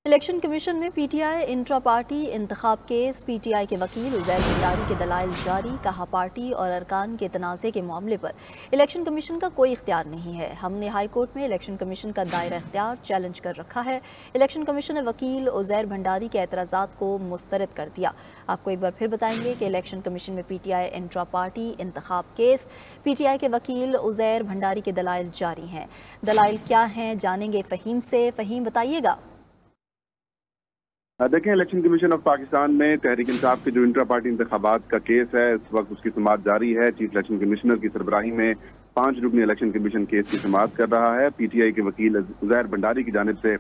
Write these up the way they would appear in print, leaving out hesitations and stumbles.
Election commission में PTI intra party इंतखाब case. PTI के वकील उज़ैर भंडारी के दलाइल जारी। कहा, पार्टी और अरकान के तनाज़े के मामले पर इलेक्शन कमीशन का कोई इख्तियार नहीं है। हमने हाई कोर्ट में इलेक्शन कमीशन का दायरा इख्तियार चैलेंज कर रखा है। इलेक्शन कमीशन ने वकील उज़ैर भंडारी के एतराज़ात को मुस्तरद कर दिया। आपको एक बार फिर बताएंगे कि इलेक्शन कमीशन में पीटीआई इंट्रा पार्टी इंतखाब केस। पीटीआई के वकील उज़ैर भंडारी के दलाइल जारी हैं। दलाइल क्या हैं, जानेंगे फ़हीम से। फ़हीम, बताइएगा। देखें, इलेक्शन कमीशन ऑफ पाकिस्तान में तहरीक इंसाफ के जो इंट्रा पार्टी इंतखाबात का केस है, इस वक्त उसकी समाअत जारी है। चीफ इलेक्शन कमिश्नर की सरबराही में 5 रुकनी इलेक्शन कमीशन केस की समाअत कर रहा है। पीटीआई के वकील उज़ैर भंडारी की जानिब से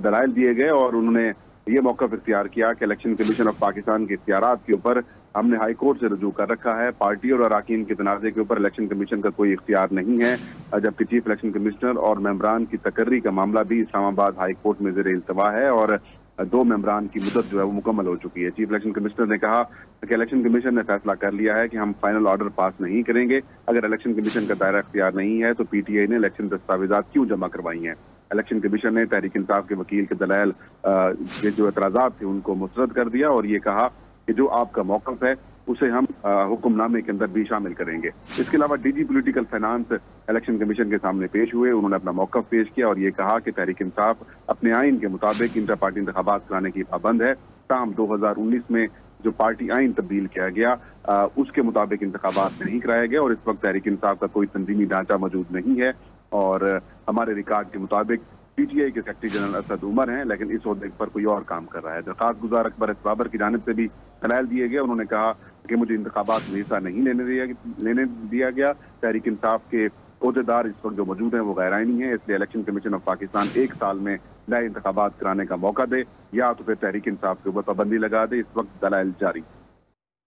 दलाइल दिए गए और उन्होंने ये मौक़िफ़ इख्तियार किया कि इलेक्शन कमीशन ऑफ पाकिस्तान के इख्तियारात के ऊपर हमने हाई कोर्ट से रजू कर रखा है। पार्टी और अराकीन के तनाज़े के ऊपर इलेक्शन कमीशन का कोई इख्तियार नहीं है, जबकि चीफ इलेक्शन कमिश्नर और मेंबरान की तकर्री का मामला भी इस्लामाबाद हाई कोर्ट में ज़ेर इल्तवा है और 2 मेंबरान की मुद्दत जो है वो मुकम्मल हो चुकी है। चीफ इलेक्शन कमिश्नर ने कहा कि इलेक्शन कमीशन ने फैसला कर लिया है कि हम फाइनल ऑर्डर पास नहीं करेंगे। अगर इलेक्शन कमीशन का दायरा इख्तियार नहीं है तो पीटीआई ने इलेक्शन दस्तावेजात क्यों जमा करवाई हैं। इलेक्शन कमीशन ने तहरीक इंसाफ के वकील के दलाइल के जो एतराज़ात थे उनको मुस्तरद कर दिया और ये कहा कि जो आपका मौक़िफ़ है उसे हम हुक्मनामे के अंदर भी शामिल करेंगे। इसके अलावा DG political finance election commission के सामने पेश हुए। उन्होंने अपना मौक़िफ़ पेश किया और ये कहा कि तहरीक इंसाफ अपने आइन के मुताबिक इंटर पार्टी इंतखाबात कराने की पाबंद है। ताहम 2019 में जो पार्टी आइन तब्दील किया गया उसके मुताबिक इंतखाबात नहीं कराया गया और इस वक्त तहरीक इंसाफ का कोई तंजीमी ढांचा मौजूद नहीं है और हमारे रिकॉर्ड के मुताबिक पीटीआई के सेक्रेटरी जनरल असद उमर हैं, लेकिन इस ओहदे पर कोई और काम कर रहा है। दरखास्त गुजार अकबर बाबर की जानिब से भी दलाइल दिए गए। उन्होंने कहा कि मुझे इंतखाबात में हिस्सा नहीं लेने दिया गया। तहरीक इंसाफ के ओहदेदार इस वक्त जो मौजूद हैं वो गैर आइनी है, इसलिए इलेक्शन कमीशन ऑफ पाकिस्तान 1 साल में नए इंतखाबात कराने का मौका दे या तो फिर तहरीक इंसाफ के ऊपर पाबंदी लगा दे। इस वक्त दलाइल जारी।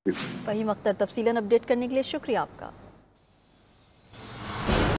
फ़हीम अख्तर, तफसीलन अपडेट करने के लिए शुक्रिया आपका।